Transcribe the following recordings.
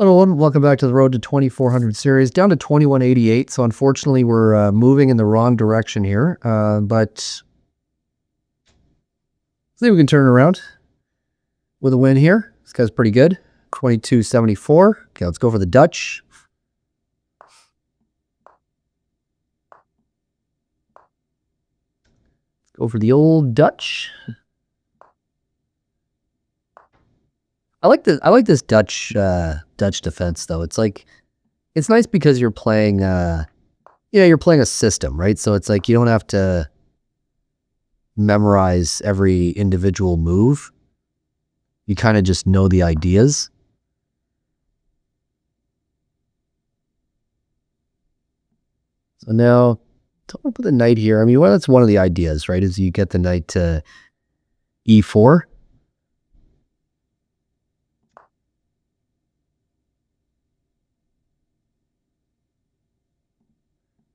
Hello, everyone. Welcome back to the Road to 2400 series. Down to 2188. So unfortunately, we're moving in the wrong direction here. But see if we can turn it around with a win here. This guy's pretty good. 2274. Okay, let's go for the Dutch. Let's go for the old Dutch. I like this Dutch defense though. It's like it's nice because you're playing you're playing a system, right? So it's like you don't have to memorize every individual move. You kind of just know the ideas. So now, don't put the knight here. I mean, well, that's one of the ideas, right? Is you get the knight to e4.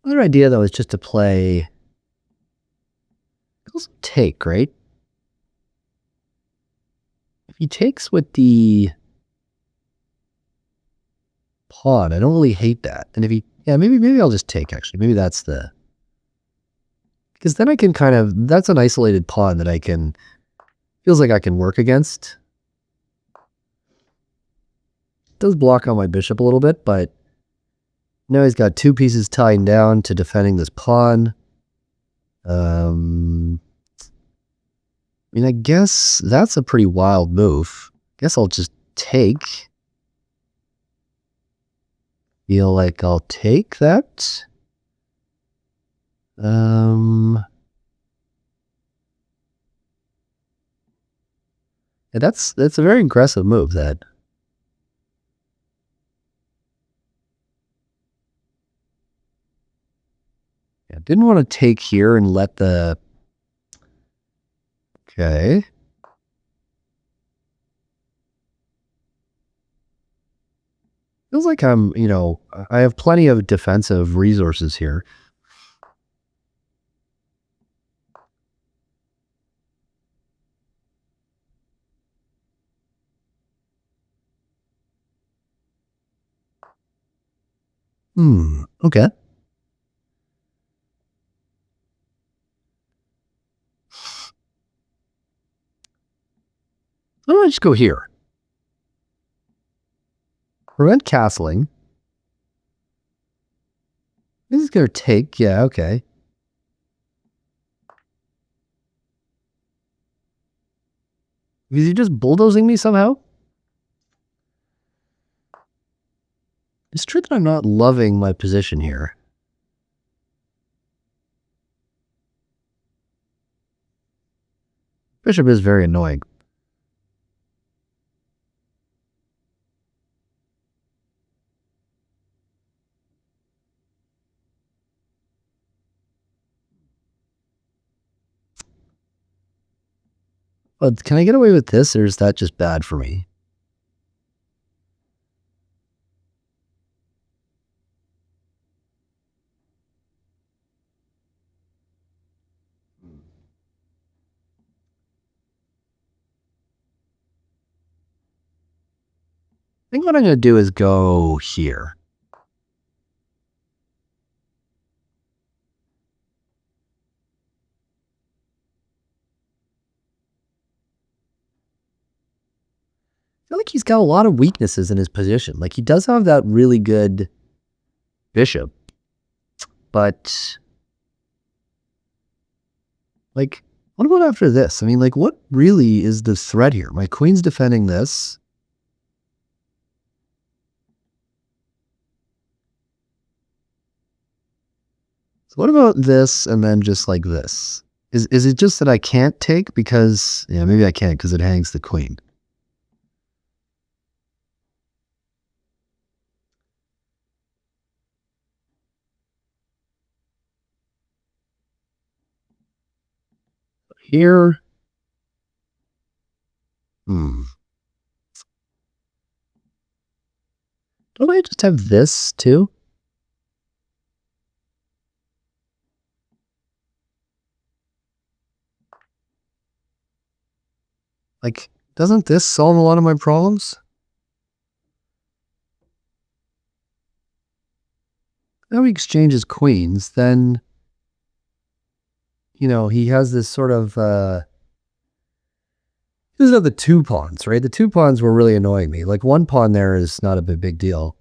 Another idea, though, is just to play take, right? If he takes with the pawn, I don't really hate that. And if he, maybe I'll just take, actually. Maybe that's the... Because then I can kind of, that's an isolated pawn that I can, feels like I can work against. It does block on my bishop a little bit, but now he's got two pieces tied down to defending this pawn. I mean, I guess that's a pretty wild move. I guess I'll just take. Feel like I'll take that. Yeah, that's a very aggressive move, that. Yeah, didn't want to take here and let the... Okay. Feels like I'm, I have plenty of defensive resources here. Okay. Why don't I just go here? Prevent castling. This is going to take, yeah, okay. Is he just bulldozing me somehow? It's true that I'm not loving my position here. Bishop is very annoying. But can I get away with this, or is that just bad for me? I think what I'm going to do is go here. I feel like he's got a lot of weaknesses in his position. Like, he does have that really good bishop, but like, what about after this? I mean, like, what really is the threat here? My queen's defending this. So what about this and then just like this? Is it just that I can't take because, yeah, maybe I can't because it hangs the queen. Here. Don't I just have this too? Like, doesn't this solve a lot of my problems? now he exchanges queens, then, you know, he has this sort of, he doesn't have the 2 pawns, right? The 2 pawns were really annoying me. Like 1 pawn there is not a big deal.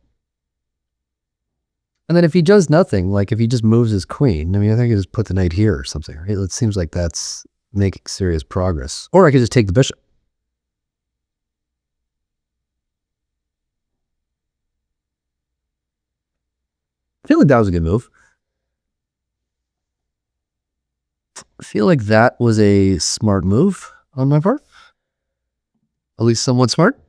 And then if he does nothing, like if he just moves his queen, I mean, I think I just put the knight here or something, right? It seems like that's making serious progress. Or I could just take the bishop. I feel like that was a good move. I feel like that was a smart move on my part. At least somewhat smart.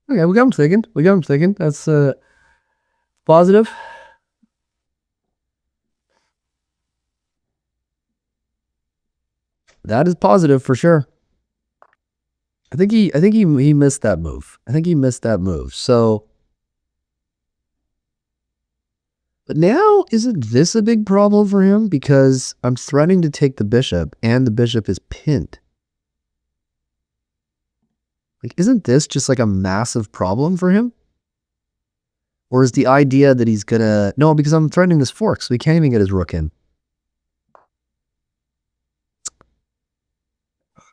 Okay, we got him thinking. We got him thinking. That's positive. That is positive for sure. I think he missed that move. I think he missed that move. So, but now isn't this a big problem for him? Because I'm threatening to take the bishop and the bishop is pinned. Like, isn't this just like a massive problem for him? Or is the idea that he's gonna... No, because I'm threatening this fork, so he can't even get his rook in.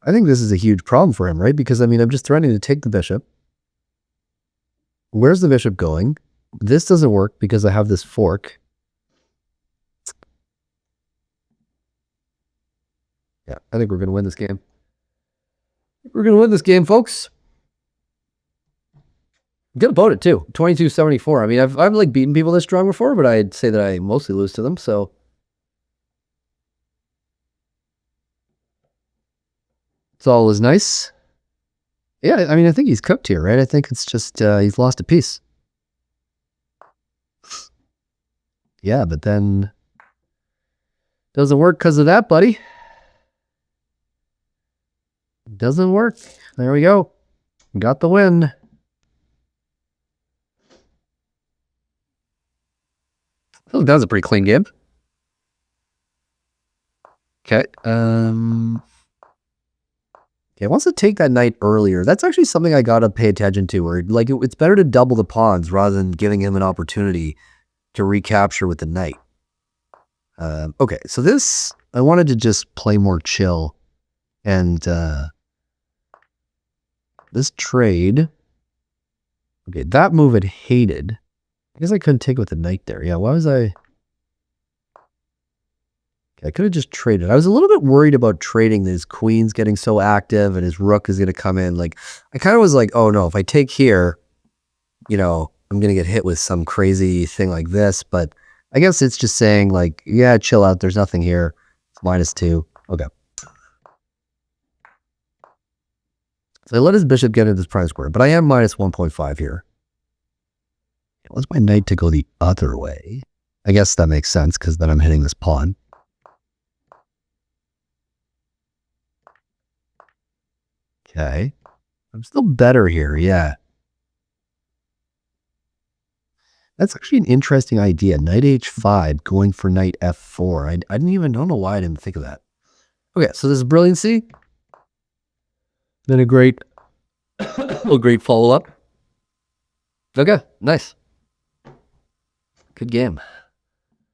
I think this is a huge problem for him, right? Because, I mean, I'm just threatening to take the bishop. Where's the bishop going? This doesn't work because I have this fork. Yeah, I think we're going to win this game. We're going to win this game, folks. Good opponent, too. 22-74. I mean, I've like beaten people this strong before, but I'd say that I mostly lose to them, so... It's all is nice. Yeah, I mean, I think he's cooked here, right? I think it's just he's lost a piece. Yeah, but then doesn't work because of that, buddy. Doesn't work. There we go. Got the win. Oh, that was a pretty clean game. Okay. He wants to take that knight earlier. That's actually something I gotta pay attention to. Where like it's better to double the pawns rather than giving him an opportunity to recapture with the knight. Okay, so this I wanted to just play more chill, and this trade. Okay, that move I hated. I guess I couldn't take it with the knight there. Yeah, why was I? I could have just traded. I was a little bit worried about trading. His queen's getting so active and his rook is going to come in. Like, I kind of was like, oh no, if I take here, you know, I'm going to get hit with some crazy thing like this. But I guess it's just saying like, yeah, chill out. There's nothing here. It's -2. Okay. So I let his bishop get into this prime square, but I am -1.5 here. I want my knight to go the other way. I guess that makes sense because then I'm hitting this pawn. Okay. I'm still better here, yeah. That's actually an interesting idea. Knight h5 going for knight f4. I don't know why I didn't think of that. Okay, so this is brilliancy. Then a great follow-up. Okay, nice. Good game.